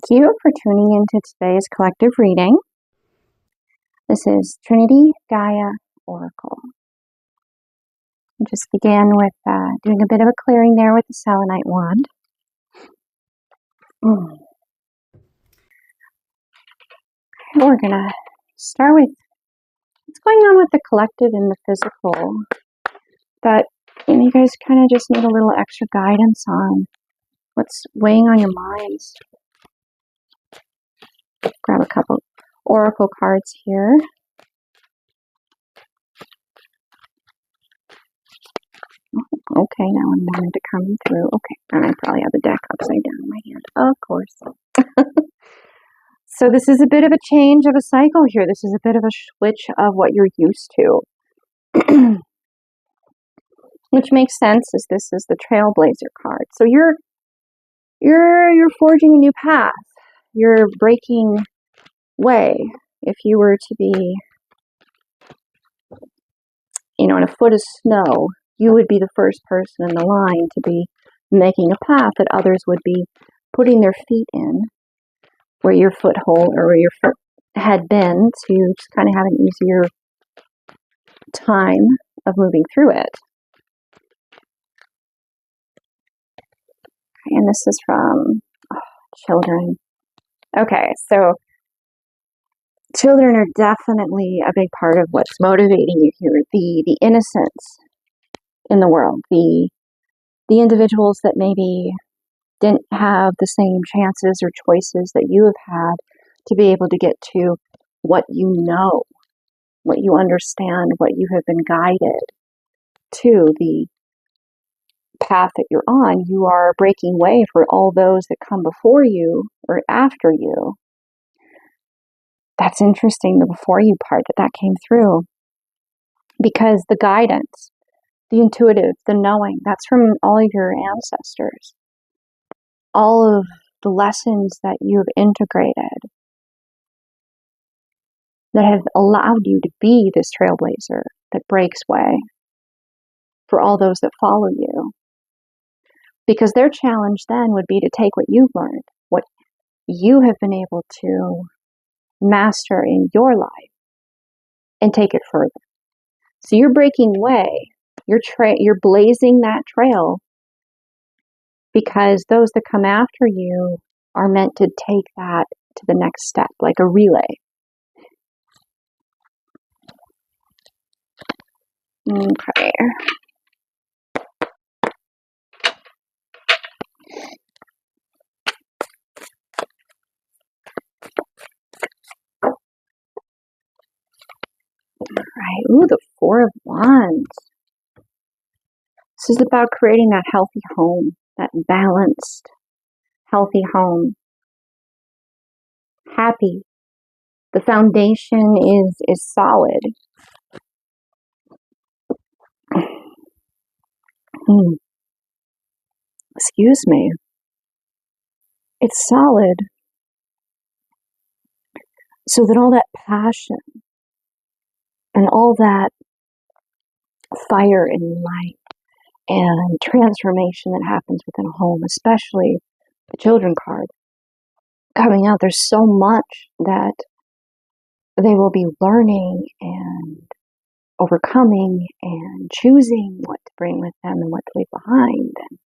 you for tuning into today's collective reading. This is TrinityGaiaOracle. Just began with doing a bit of a clearing there with the selenite wand. We're going to start with what's going on with the collective and the physical. That you guys kind of just need a little extra guidance on what's weighing on your minds. Grab a couple oracle cards here. Okay, now I'm wanting to come through. Okay, and I probably have the deck upside down in my hand. Of course. So this is a bit of a change of a cycle here. This is a bit of a switch of what you're used to. Which makes sense as this is the Trailblazer card. So you're forging a new path. You're breaking way. If you were to be, in a foot of snow, you would be the first person in the line to be making a path that others would be putting their feet in, where your foothold or where your foot had been, to just kind of have an easier time of moving through it. And this is from children. Okay, so children are definitely a big part of what's motivating you here. The innocence in the world, the individuals that maybe didn't have the same chances or choices that you have had to be able to get to what you know, what you understand, what you have been guided to, the path that you're on. You are breaking way for all those that come before you or after you. That's interesting, the before you part, that came through. Because the guidance, the intuitive, the knowing, that's from all of your ancestors. All of the lessons that you have integrated that have allowed you to be this trailblazer that breaks way for all those that follow you. Because their challenge then would be to take what you've learned, what you have been able to master in your life, and take it further. So you're breaking way, you're blazing that trail, because those that come after you are meant to take that to the next step, like a relay. Okay. Right. Ooh, the Four of Wands. This is about creating that healthy home, that balanced, healthy home. Happy. The foundation is solid. Excuse me. It's solid. So that all that passion and all that fire and light and transformation that happens within a home, especially the children card coming out, there's so much that they will be learning and overcoming and choosing what to bring with them and what to leave behind, and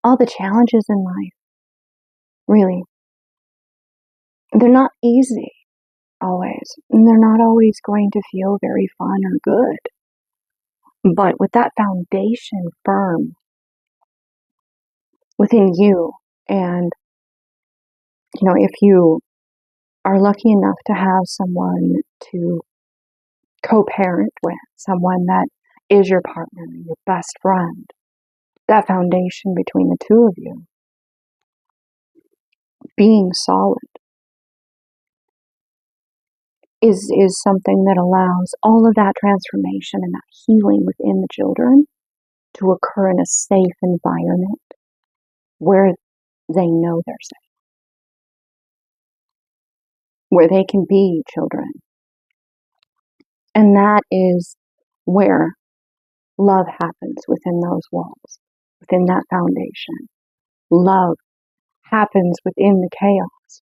all the challenges in life. Really, they're not easy always, and they're not always going to feel very fun or good. But with that foundation firm within you, and if you are lucky enough to have someone to co-parent with, someone that is your partner, your best friend, that foundation between the two of you being solid is something that allows all of that transformation and that healing within the children to occur in a safe environment where they know they're safe, where they can be children. And that is where love happens, within those walls, within that foundation. Love, happens within the chaos,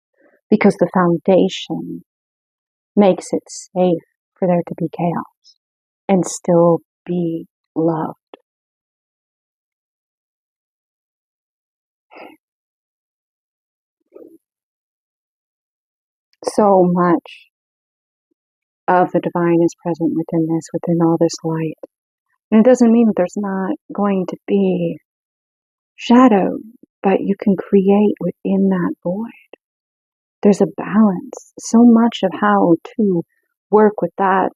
because the foundation makes it safe for there to be chaos and still be love. So much of the divine is present within this, within all this light. And it doesn't mean that there's not going to be shadow, but you can create within that void. There's a balance. So much of how to work with that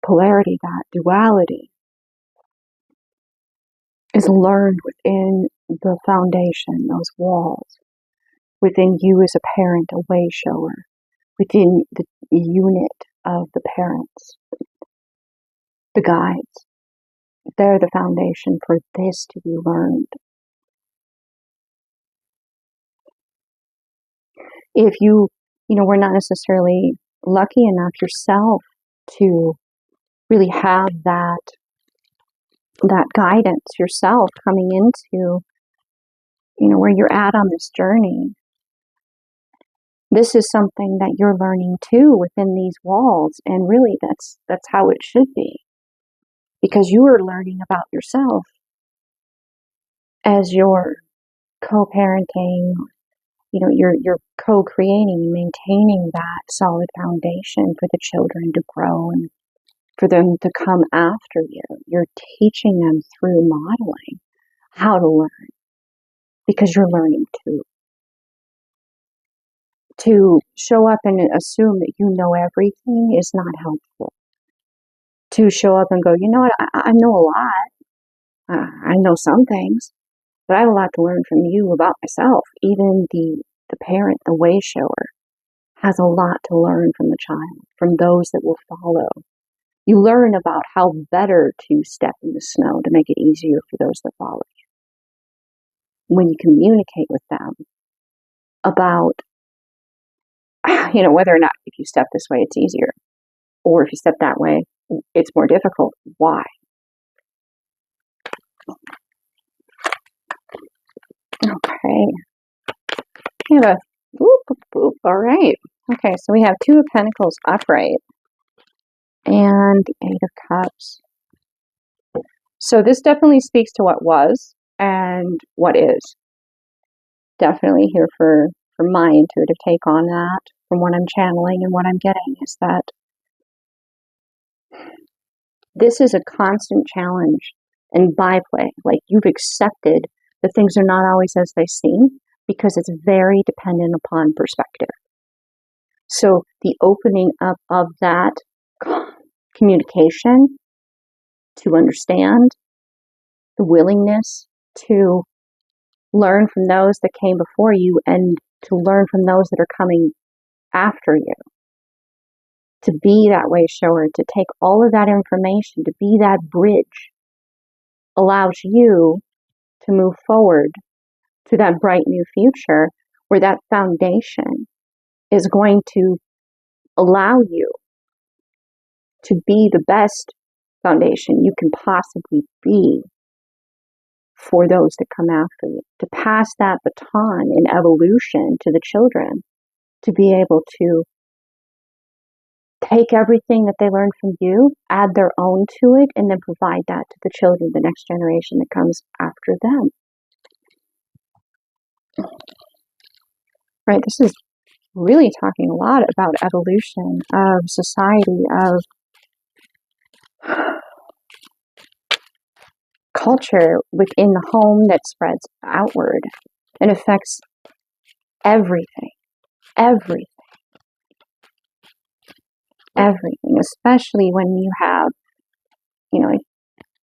polarity, that duality, is learned within the foundation, those walls, within you as a parent, a wayshower, within the unit of the parents, the guides. They're the foundation for this to be learned. If you were not necessarily lucky enough yourself to really have that guidance yourself coming into, where you're at on this journey, this is something that you're learning too within these walls, and really that's how it should be, because you are learning about yourself as you're co-parenting, you're co-creating, maintaining that solid foundation for the children to grow and for them to come after you. You're teaching them through modeling how to learn, because you're learning too. To show up and assume that you know everything is not helpful. To show up and go, you know what, I know a lot. I know some things, but I have a lot to learn from you about myself. Even the parent, the wayshower, has a lot to learn from the child, from those that will follow. You learn about how better to step in the snow to make it easier for those that follow you. When you communicate with them about, whether or not if you step this way, it's easier, or if you step that way, it's more difficult. Why? Okay. We have all right. Okay, so we have 2 of Pentacles upright and 8 of Cups. So this definitely speaks to what was and what is. Definitely here for my intuitive take on that, from what I'm channeling and what I'm getting, is that this is a constant challenge and byplay. Like, you've accepted that things are not always as they seem, because it's very dependent upon perspective. So the opening up of that communication, to understand, the willingness to learn from those that came before you and to learn from those that are coming after you. To be that wayshower, to take all of that information, to be that bridge, allows you to move forward to that bright new future, where that foundation is going to allow you to be the best foundation you can possibly be for those that come after you, to pass that baton in evolution to the children, to be able to take everything that they learned from you, add their own to it, and then provide that to the children, the next generation that comes after them. Right, this is really talking a lot about evolution of society, of culture within the home that spreads outward and affects everything, especially when you have,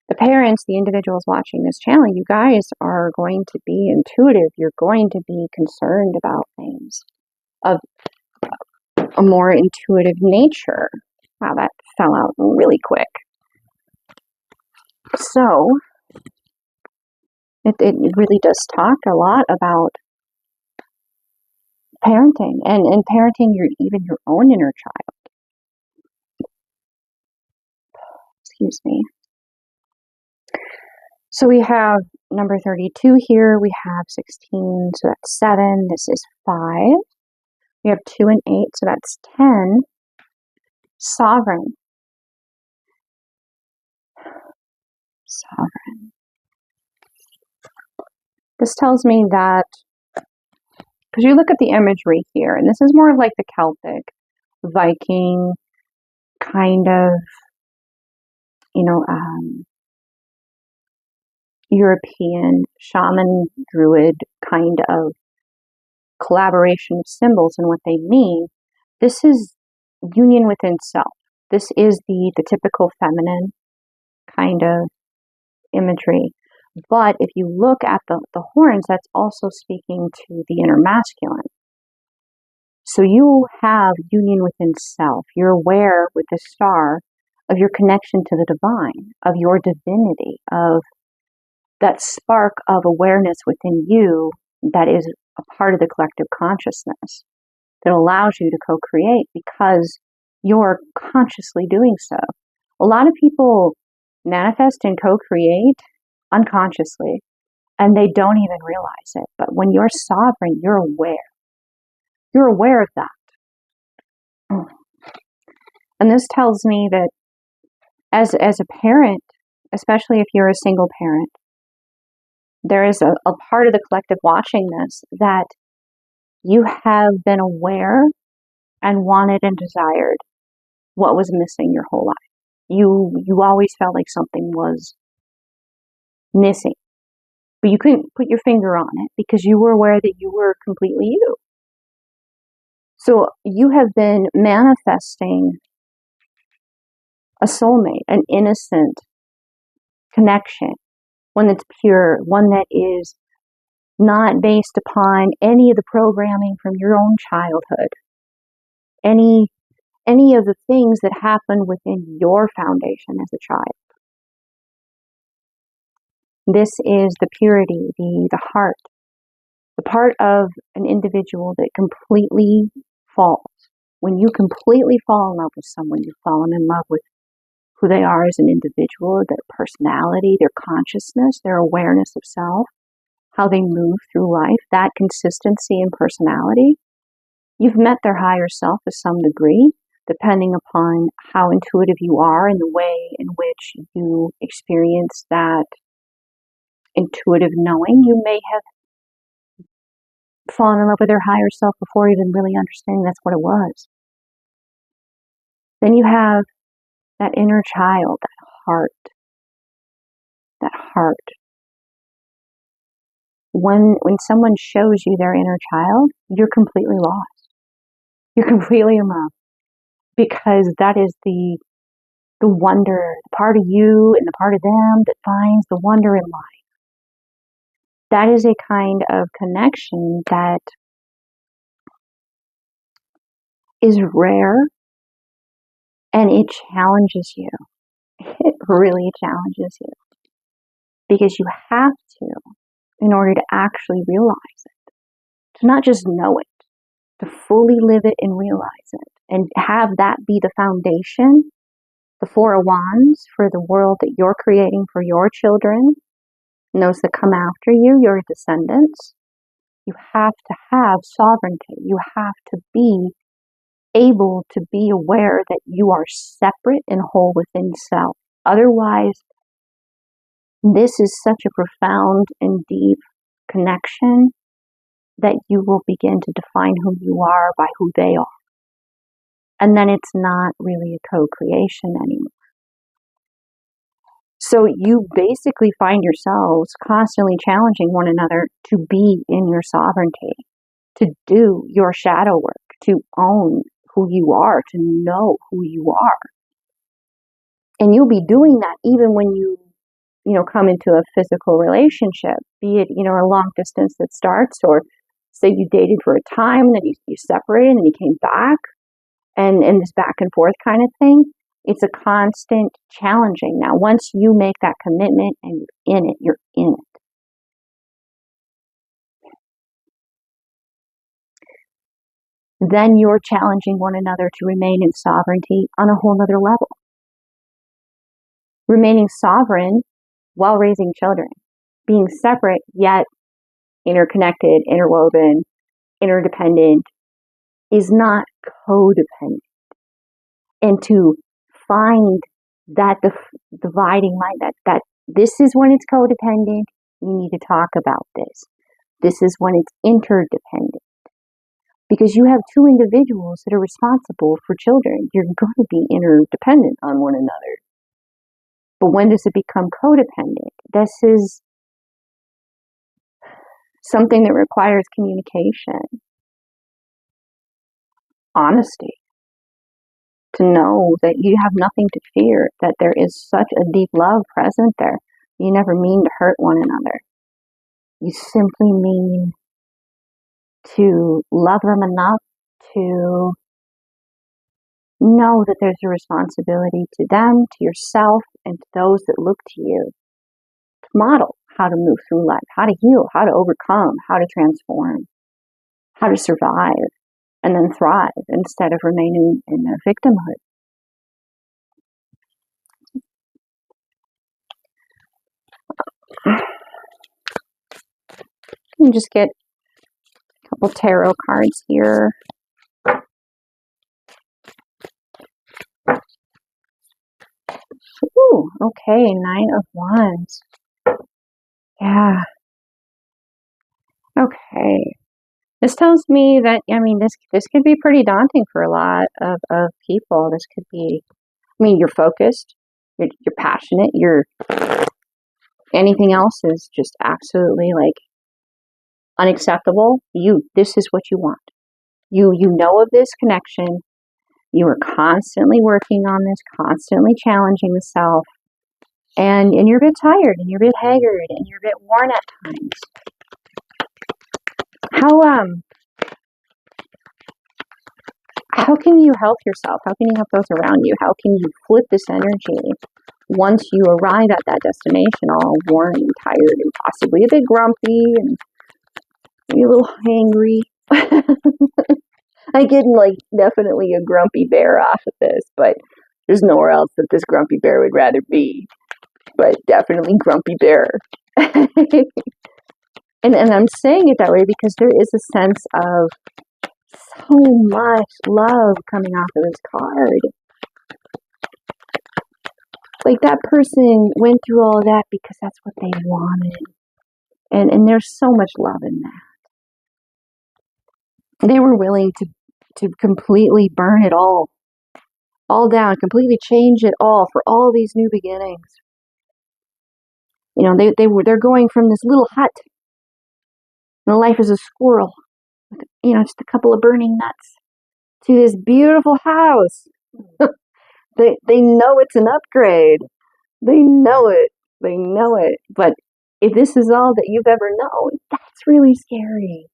the parents, the individuals watching this channel. You guys are going to be intuitive. You're going to be concerned about things of a more intuitive nature. Wow, that fell out really quick. So it really does talk a lot about parenting and parenting even your own inner child. Excuse me. So we have number 32 here. We have 16, so that's 7. This is 5. We have 2 and 8, so that's 10. Sovereign. Sovereign. This tells me that, because you look at the imagery here, and this is more of like the Celtic, Viking kind of, European shaman, druid kind of collaboration of symbols and what they mean. This is union within self. This is the typical feminine kind of imagery. But if you look at the horns, that's also speaking to the inner masculine. So you have union within self. You're aware with the star of your connection to the divine, of your divinity, of that spark of awareness within you that is a part of the collective consciousness that allows you to co-create because you're consciously doing so. A lot of people manifest and co-create unconsciously, and they don't even realize it. But when you're sovereign, you're aware. You're aware of that. And this tells me that as a parent, especially if you're a single parent, there is a part of the collective watching this that you have been aware and wanted and desired what was missing your whole life. You always felt like something was missing, but you couldn't put your finger on it because you were aware that you were completely you. So you have been manifesting a soulmate, an innocent connection, one that's pure, one that is not based upon any of the programming from your own childhood, any of the things that happened within your foundation as a child. This is the purity, the heart, the part of an individual that completely falls. When you completely fall in love with someone, you've fallen in love with who they are as an individual, their personality, their consciousness, their awareness of self, how they move through life, that consistency in personality. You've met their higher self to some degree, depending upon how intuitive you are and the way in which you experience that intuitive knowing. You may have fallen in love with their higher self before even really understanding that's what it was. Then you have that inner child, that heart. When someone shows you their inner child, you're completely lost. You're completely in love. Because that is the wonder, the part of you and the part of them that finds the wonder in life. That is a kind of connection that is rare, and it challenges you. It really challenges you. Because you have to, in order to actually realize it. To not just know it, to fully live it and realize it. And have that be the foundation, the 4 of Wands for the world that you're creating for your children, and those that come after you, your descendants. You have to have sovereignty. You have to be able to be aware that you are separate and whole within self. Otherwise, this is such a profound and deep connection that you will begin to define who you are by who they are. And then it's not really a co-creation anymore. So you basically find yourselves constantly challenging one another to be in your sovereignty, to do your shadow work, to own who you are, to know who you are. And you'll be doing that even when you come into a physical relationship, be it, a long distance that starts, or say you dated for a time and then you separated and then you came back, and this back and forth kind of thing. It's a constant challenging. Now, once you make that commitment and you're in it, you're in it. Then you're challenging one another to remain in sovereignty on a whole nother level. Remaining sovereign while raising children. Being separate, yet interconnected, interwoven, interdependent, is not codependent. And to find that dividing line, that this is when it's codependent, we need to talk about this. This is when it's interdependent. Because you have two individuals that are responsible for children. You're going to be interdependent on one another. But when does it become codependent? This is something that requires communication, honesty, to know that you have nothing to fear, that there is such a deep love present there. You never mean to hurt one another. You simply mean to love them enough to know that there's a responsibility to them, to yourself, and to those that look to you, to model how to move through life, how to heal, how to overcome, how to transform, how to survive, and then thrive instead of remaining in a victimhood. You can just get a couple tarot cards here. Ooh, okay, 9 of Wands. Yeah. Okay. This tells me that, this could be pretty daunting for a lot of people. This could be, you're focused, you're passionate, anything else is just absolutely unacceptable. This is what you want. You know of this connection. You are constantly working on this, constantly challenging the self, and you're a bit tired, and you're a bit haggard, and you're a bit worn at times. How can you help yourself? How can you help those around you? How can you flip this energy once you arrive at that destination all worn and tired and possibly a bit grumpy and maybe a little hangry? I get definitely a grumpy bear off of this, but there's nowhere else that this grumpy bear would rather be. But definitely grumpy bear. and I'm saying it that way because there is a sense of so much love coming off of this card. That person went through all of that because that's what they wanted. And there's so much love in that. They were willing to completely burn it all down, completely change it all for all these new beginnings. They're going from this little hut, and life as a squirrel, with, just a couple of burning nuts, to this beautiful house. They know it's an upgrade. They know it. They know it. But if this is all that you've ever known, that's really scary.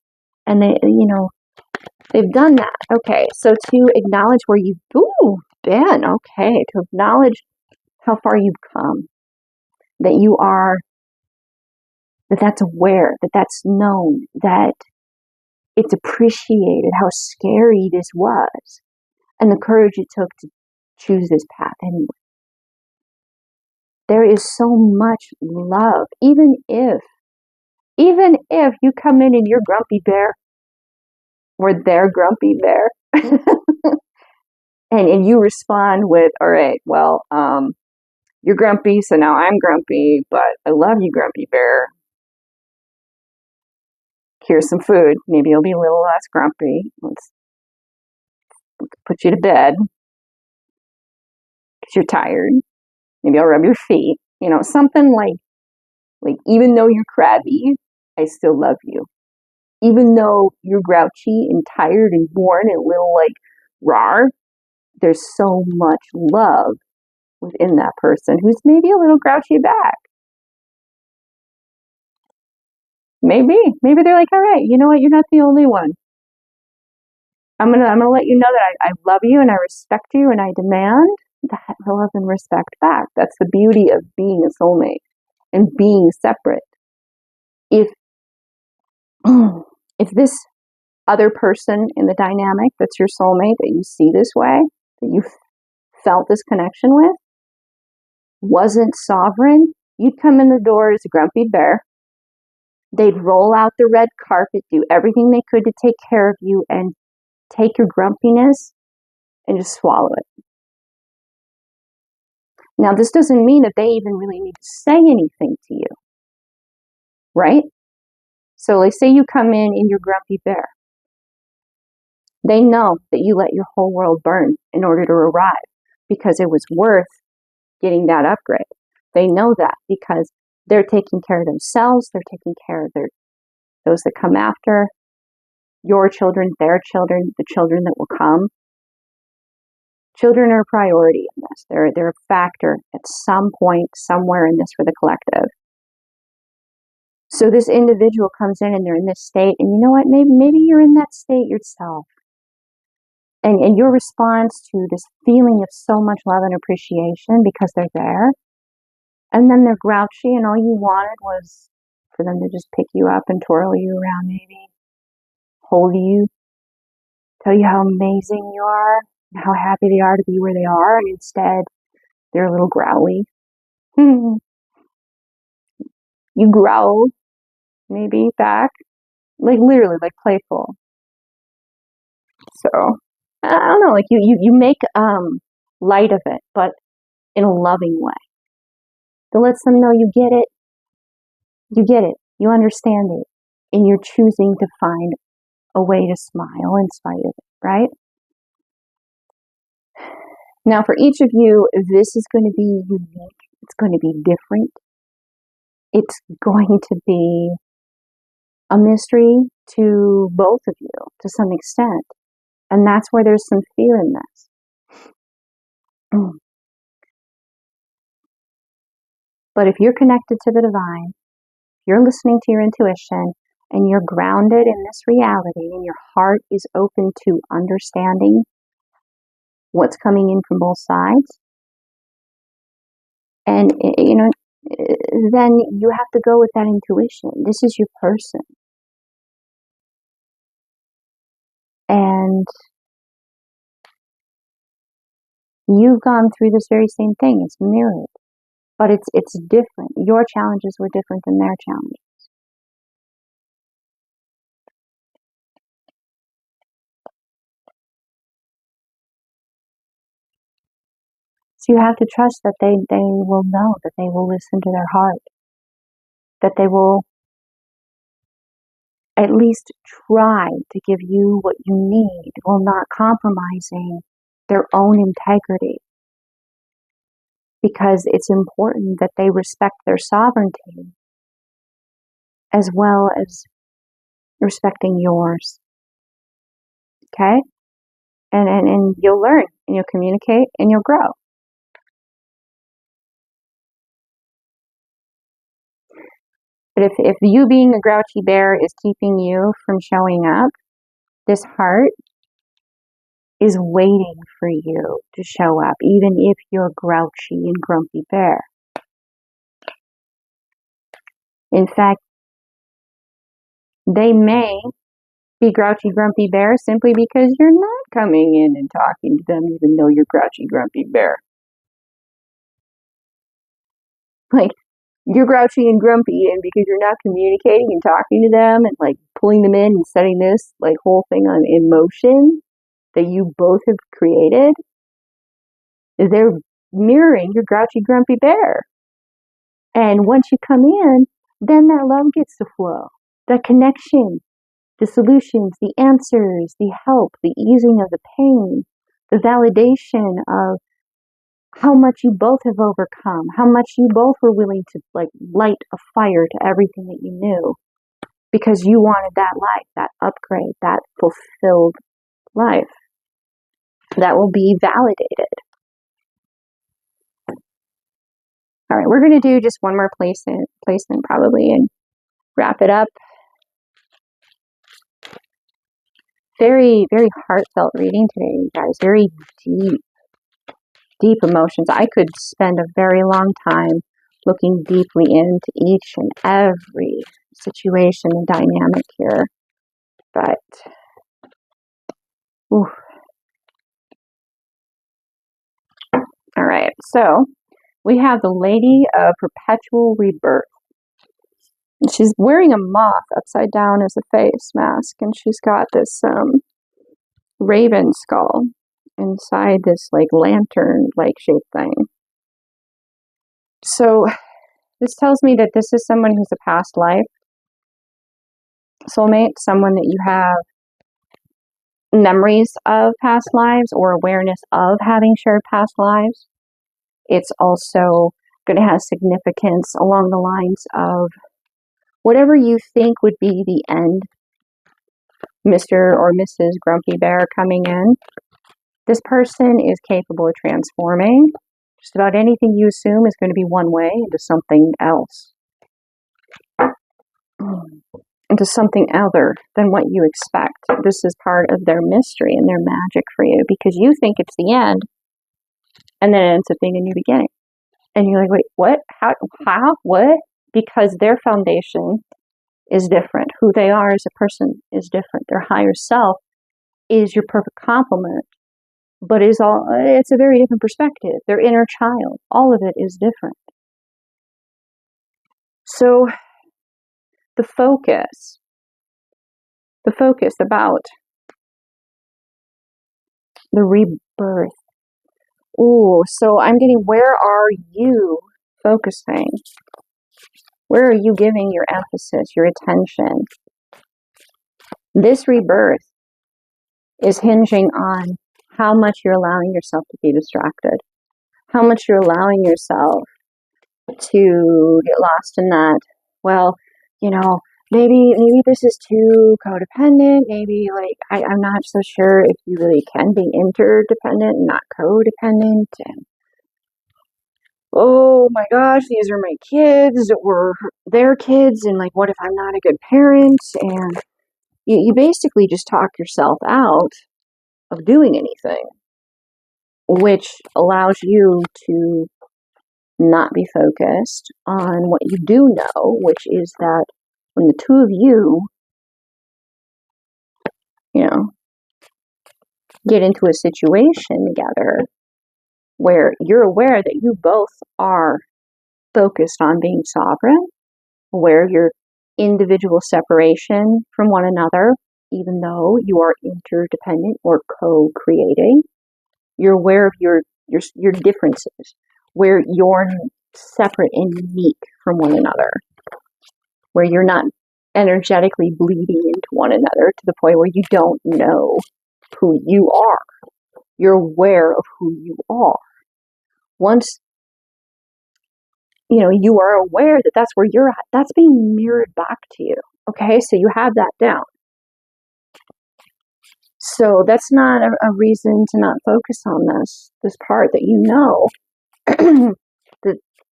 And they've done that. Okay, so to acknowledge where you've been, okay, to acknowledge how far you've come, that that's aware, that's known, that it's appreciated how scary this was, and the courage it took to choose this path anyway. There is so much love, even if you come in and you're grumpy bear, or they're grumpy bear, and you respond with, all right, well, you're grumpy, so now I'm grumpy, but I love you, grumpy bear. Here's some food. Maybe you'll be a little less grumpy. Let's put you to bed because you're tired. Maybe I'll rub your feet. Something like even though you're crabby, I still love you. Even though you're grouchy and tired and worn and a little rawr, there's so much love within that person who's maybe a little grouchy back. Maybe they're like, all right, you know what? You're not the only one. I'm gonna let you know that I love you and I respect you and I demand that love and respect back. That's the beauty of being a soulmate and being separate. If this other person in the dynamic that's your soulmate that you see this way, that you felt this connection with, wasn't sovereign, You'd come in the door as a grumpy bear. They'd roll out the red carpet, do everything they could to take care of you, and take your grumpiness and just swallow it. Now, this doesn't mean that they even really need to say anything to you, right? So, like, say you come in your grumpy bear. They know that you let your whole world burn in order to arrive because it was worth getting that upgrade. They know that because they're taking care of themselves, they're taking care of those that come after, your children, their children, the children that will come. Children are a priority in this. They're a factor at some point, somewhere in this for the collective. So this individual comes in and they're in this state, and you know what? Maybe you're in that state yourself. And your response to this feeling of so much love and appreciation because they're there, and then they're grouchy, and all you wanted was for them to just pick you up and twirl you around, maybe hold you, tell you how amazing you are, how happy they are to be where they are, and instead they're a little growly. You growl, maybe back, like literally, like playful. So I don't know, like you make light of it, but in a loving way. That lets them know you get it, you understand it, and you're choosing to find a way to smile in spite of it, right? Now, for each of you, this is going to be unique. It's going to be different. It's going to be a mystery to both of you to some extent. And that's where there's some fear in this. But if you're connected to the divine, you're listening to your intuition, and you're grounded in this reality, and your heart is open to understanding what's coming in from both sides, and then you have to go with that intuition. This is your person. And you've gone through this very same thing. It's mirrored, but it's different. Your challenges were different than their challenges. So you have to trust that they will know, that they will listen to their heart, that they will at least try to give you what you need while not compromising their own integrity. Because it's important that they respect their sovereignty as well as respecting yours. Okay? And you'll learn, and you'll communicate, and you'll grow. But if you being a grouchy bear is keeping you from showing up, this heart is waiting for you to show up, even if you're grouchy and grumpy bear. In fact, they may be grouchy, grumpy bear simply because you're not coming in and talking to them, even though you're grouchy, grumpy bear. Like, you're grouchy and grumpy, and because you're not communicating and talking to them and like pulling them in and setting this like whole thing on in motion that you both have created, they're mirroring your grouchy, grumpy bear. And once you come in, then that love gets to flow. That connection, the solutions, the answers, the help, the easing of the pain, the validation of how much you both have overcome, how much you both were willing to like light a fire to everything that you knew because you wanted that life, that upgrade, that fulfilled life that will be validated. All right, we're going to do just one more placement probably and wrap it up. Very, very heartfelt reading today, you guys. Very deep emotions. I could spend a very long time looking deeply into each and every situation and dynamic here. But, oof. All right, so we have the Lady of Perpetual Rebirth. And she's wearing a moth upside down as a face mask, and she's got this raven skull inside this like lantern-like shaped thing. So this tells me that this is someone who's a past life soulmate, someone that you have memories of past lives or awareness of having shared past lives. It's also going to have significance along the lines of whatever you think would be the end, Mr. or Mrs. Grumpy Bear coming in. This person is capable of transforming. Just about anything you assume is going to be one way into something else. Into something other than what you expect. This is part of their mystery and their magic for you, because you think it's the end, and then it ends up being a new beginning. And you're like, wait, what? How? What? Because their foundation is different. Who they are as a person is different. Their higher self is your perfect complement, but it's a very different perspective. Their inner child, all of it is different. So the focus about the rebirth. Ooh, so I'm getting, where are you focusing? Where are you giving your emphasis, your attention? This rebirth is hinging on how much you're allowing yourself to be distracted, how much you're allowing yourself to get lost in that, well, you know, maybe this is too codependent, maybe like, I'm not so sure if you really can be interdependent and not codependent, and oh my gosh, these are my kids or their kids, and like, what if I'm not a good parent? And you basically just talk yourself out of doing anything, which allows you to not be focused on what you do know, which is that when the two of you, get into a situation together where you're aware that you both are focused on being sovereign, aware of your individual separation from one another, even though you are interdependent or co-creating. You're aware of your differences, where you're separate and unique from one another, where you're not energetically bleeding into one another to the point where you don't know who you are. You're aware of who you are. Once you are aware that that's where you're at, that's being mirrored back to you. Okay, so you have that down. So that's not a reason to not focus on this part that that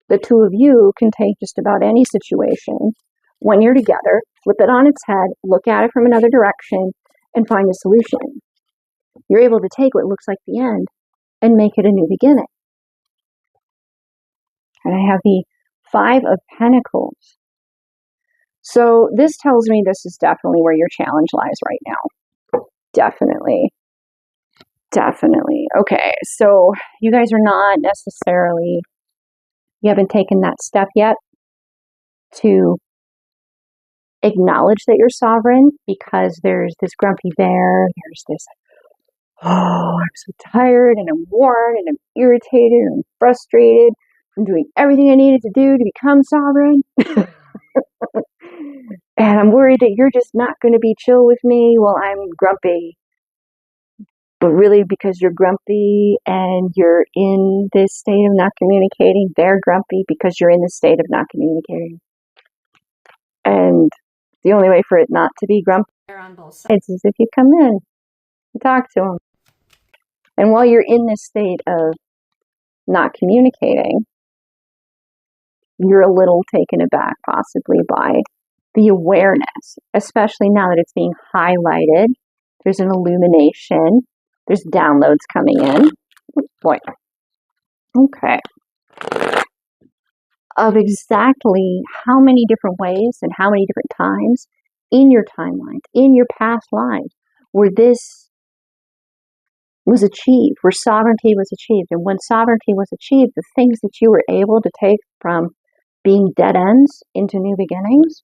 the two of you can take just about any situation when you're together, flip it on its head, look at it from another direction, and find a solution. You're able to take what looks like the end and make it a new beginning. And I have the 5 of Pentacles. So this tells me this is definitely where your challenge lies right now. Definitely. Okay, so you guys are not necessarily, you haven't taken that step yet to acknowledge that you're sovereign, because there's this grumpy bear, there's this, oh, I'm so tired and I'm worn and I'm irritated and I'm frustrated. I'm doing everything I needed to do to become sovereign. And I'm worried that you're just not going to be chill with me while I'm grumpy. But really, because you're grumpy and you're in this state of not communicating, they're grumpy because you're in this state of not communicating. And the only way for it not to be grumpy on both sides is if you come in and talk to them. And while you're in this state of not communicating, you're a little taken aback possibly by the awareness, especially now that it's being highlighted. There's an illumination. There's downloads coming in. Boy. Okay. Of exactly how many different ways and how many different times in your timelines, in your past lives, where this was achieved, where sovereignty was achieved. And when sovereignty was achieved, the things that you were able to take from being dead ends into new beginnings,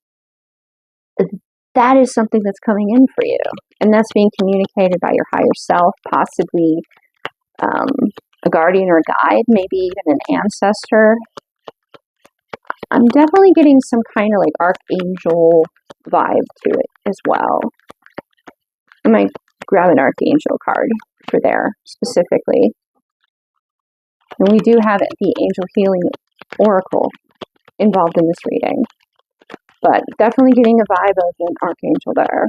that is something that's coming in for you. And that's being communicated by your higher self, possibly a guardian or a guide, maybe even an ancestor. I'm definitely getting some kind of like archangel vibe to it as well. I might grab an archangel card for there specifically. And we do have the Angel Healing Oracle involved in this reading. But definitely getting a vibe of an archangel there.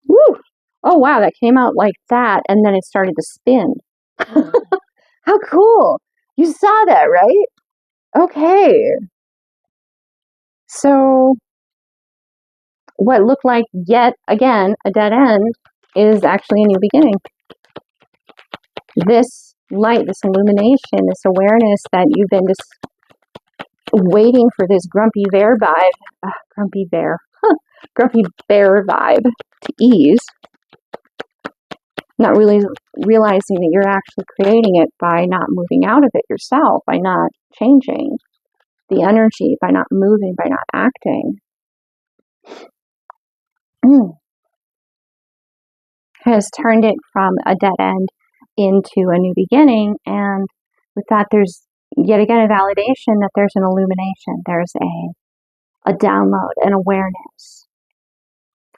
Woo! Oh wow, that came out like that and then it started to spin. How cool! You saw that, right? Okay. So what looked like yet again a dead end is actually a new beginning. This light, this illumination, this awareness that you've been just waiting for, this grumpy bear vibe, grumpy bear vibe to ease, not really realizing that you're actually creating it by not moving out of it yourself, by not changing the energy, by not moving, by not acting. Has turned it from a dead end into a new beginning, and with that there's yet again a validation that there's an illumination, there's a download, an awareness,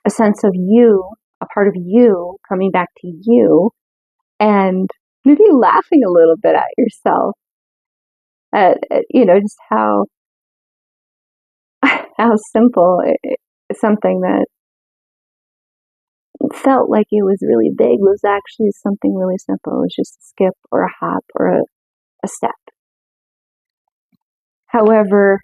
a sense of you, a part of you coming back to you, and maybe laughing a little bit at yourself, at just how simple something that felt like it was really big was actually something really simple. It was just a skip or a hop or a step. However,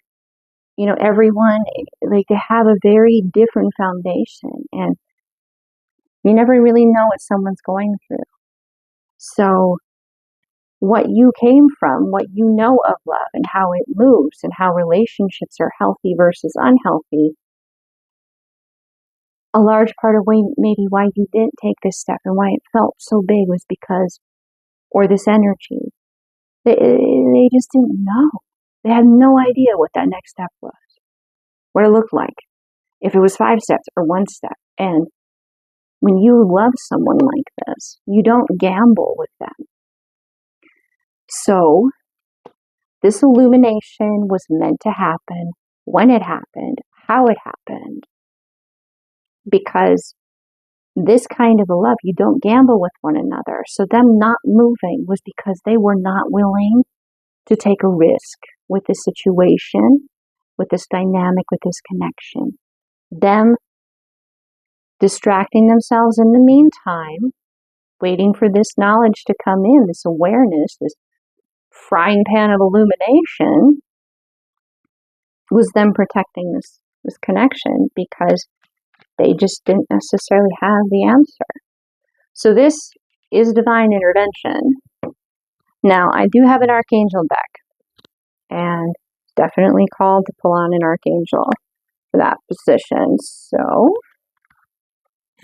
everyone, like, they have a very different foundation, and you never really know what someone's going through. So what you came from, what you know of love and how it moves and how relationships are healthy versus unhealthy, a large part of maybe why you didn't take this step and why it felt so big was because, or this energy, they just didn't know. They had no idea what that next step was, what it looked like, if it was 5 steps or 1 step. And when you love someone like this, you don't gamble with them. So this illumination was meant to happen, when it happened, how it happened, because this kind of a love, you don't gamble with one another. So them not moving was because they were not willing to take a risk with this situation, with this dynamic, with this connection. Them distracting themselves in the meantime, waiting for this knowledge to come in, this awareness, this frying pan of illumination, was them protecting this connection because they just didn't necessarily have the answer. So this is divine intervention. Now, I do have an archangel deck, and definitely called to pull on an archangel for that position. So,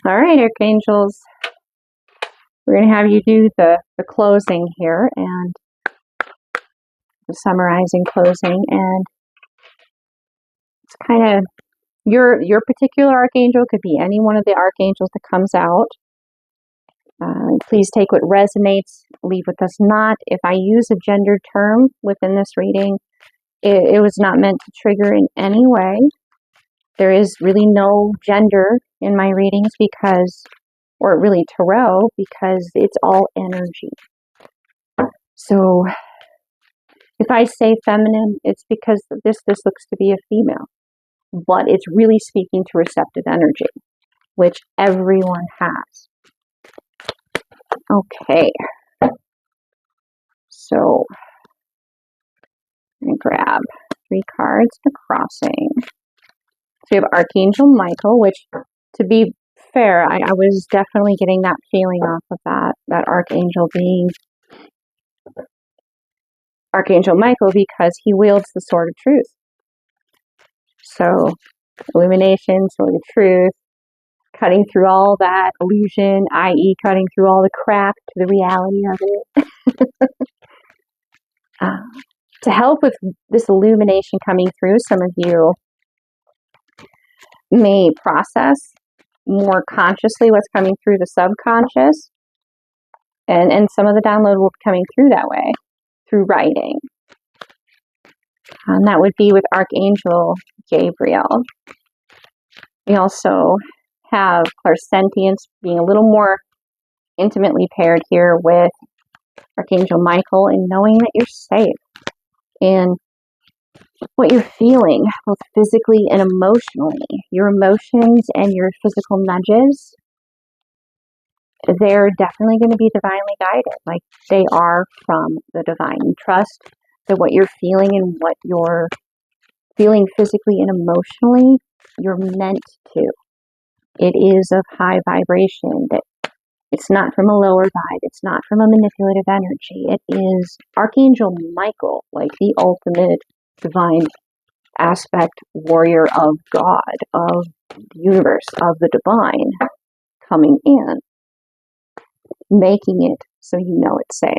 all right, archangels, we're going to have you do the closing here, and the summarizing closing, and it's kind of your particular archangel could be any one of the archangels that comes out. Please take what resonates, leave what does not. If I use a gendered term within this reading, it was not meant to trigger in any way. There is really no gender in my readings or really tarot, because it's all energy. So if I say feminine, it's because this looks to be a female, but it's really speaking to receptive energy, which everyone has. Okay. So I'm going to grab 3 cards for crossing. So we have Archangel Michael, which, to be fair, I was definitely getting that feeling off of that Archangel being Archangel Michael, because he wields the Sword of Truth. So illumination, Sword of Truth, cutting through all that illusion, i.e. cutting through all the crap to the reality of it. To help with this illumination coming through, some of you may process more consciously what's coming through the subconscious, and some of the download will be coming through that way, through writing. And that would be with Archangel Gabriel. We also have clairsentience being a little more intimately paired here with Archangel Michael, and knowing that you're safe and what you're feeling, both physically and emotionally. Your emotions and your physical nudges, they're definitely going to be divinely guided, like they are from the divine. Trust that what you're feeling and what you're feeling physically and emotionally, you're meant to. It is of high vibration, that it's not from a lower vibe, it's not from a manipulative energy. It is Archangel Michael, like the ultimate divine aspect warrior of God, of the universe, of the divine, coming in, making it so you know it's safe.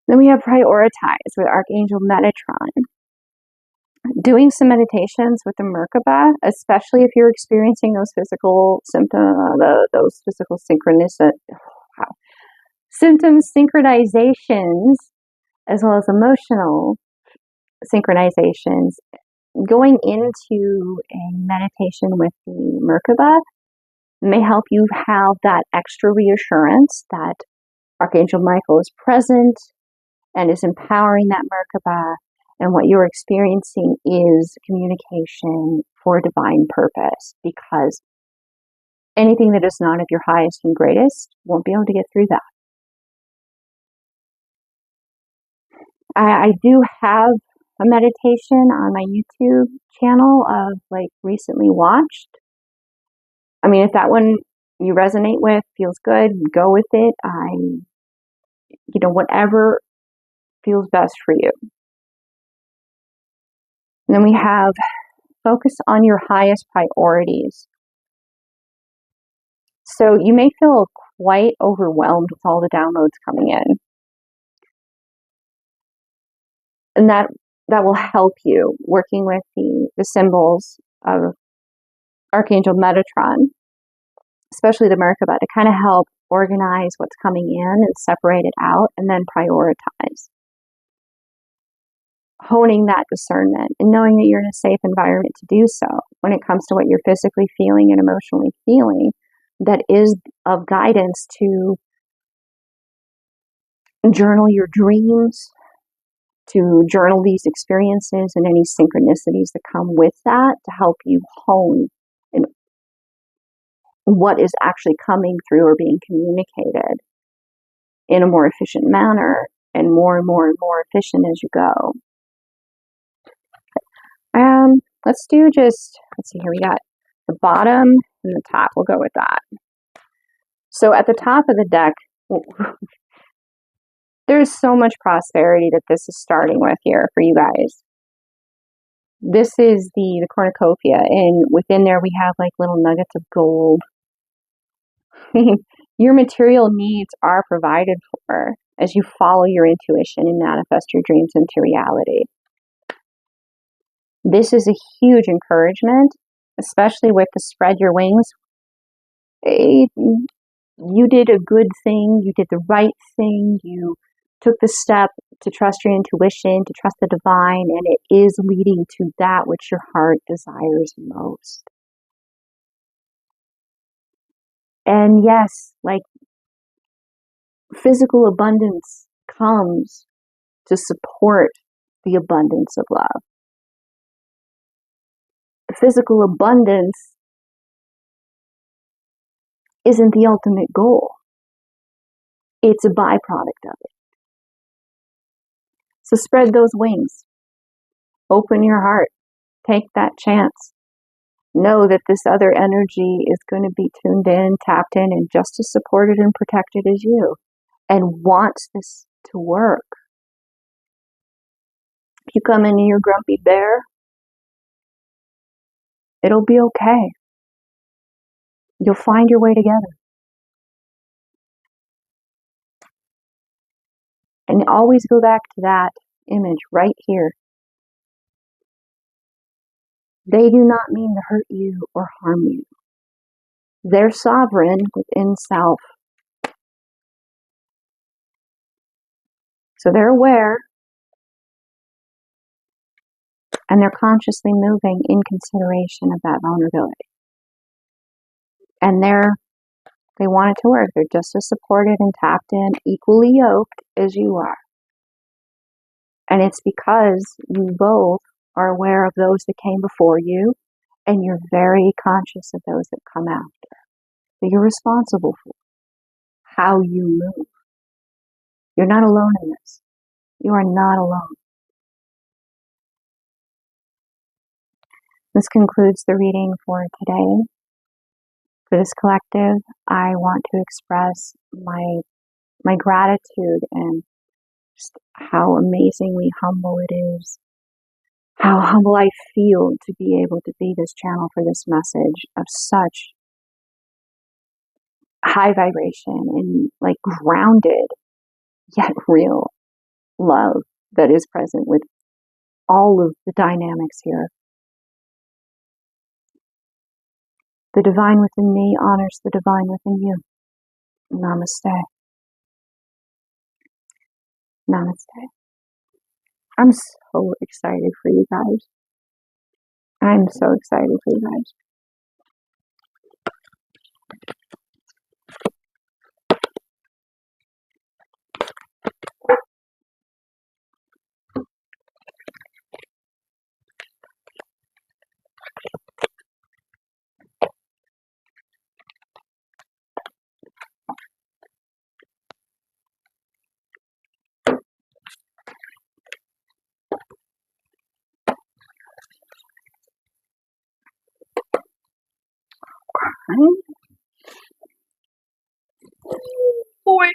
Then we have prioritize with Archangel Metatron. Doing some meditations with the Merkaba, especially if you're experiencing those physical symptoms, those physical symptoms, synchronizations, as well as emotional synchronizations. Going into a meditation with the Merkaba may help you have that extra reassurance that Archangel Michael is present and is empowering that Merkaba, and what you're experiencing is communication for a divine purpose, because anything that is not of your highest and greatest won't be able to get through that. I do have a meditation on my YouTube channel of like recently watched. I mean, if that one you resonate with, feels good, go with it. Whatever feels best for you. And then we have focus on your highest priorities. So you may feel quite overwhelmed with all the downloads coming in. And that will help you working with the symbols of Archangel Metatron, especially the Merkaba, to kind of help organize what's coming in and separate it out, and then prioritize. Honing that discernment and knowing that you're in a safe environment to do so when it comes to what you're physically feeling and emotionally feeling, that is of guidance to journal your dreams, to journal these experiences and any synchronicities that come with that, to help you hone in what is actually coming through or being communicated in a more efficient manner, and more and more and more efficient as you go. Let's see here, we got the bottom and the top. We'll go with that. So at the top of the deck, there's so much prosperity that this is starting with here for you guys. This is the cornucopia, and within there we have like little nuggets of gold. Your material needs are provided for as you follow your intuition and manifest your dreams into reality. This is a huge encouragement, especially with the spread your wings. You did a good thing. You did the right thing. You took the step to trust your intuition, to trust the divine, and it is leading to that which your heart desires most. And yes, like physical abundance comes to support the abundance of love. Physical abundance isn't the ultimate goal. It's a byproduct of it. So spread those wings. Open your heart. Take that chance. Know that this other energy is going to be tuned in, tapped in, and just as supported and protected as you, and wants this to work. If you come into your grumpy bear, It'll be okay. You'll find your way together. And always go back to that image right here. They do not mean to hurt you or harm you. They're sovereign within self. So they're aware, and they're consciously moving in consideration of that vulnerability. And they want it to work. They're just as supported and tapped in, equally yoked as you are. And it's because you both are aware of those that came before you, and you're very conscious of those that come after. That you're responsible for how you move. You're not alone in this. You are not alone. This concludes the reading for today. For this collective, I want to express my gratitude and just how amazingly humble it is, how humble I feel to be able to be this channel for this message of such high vibration and like grounded yet real love that is present with all of the dynamics here. The divine within me honors the divine within you. Namaste. Namaste. I'm so excited for you guys. I'm so excited for you guys. Boy.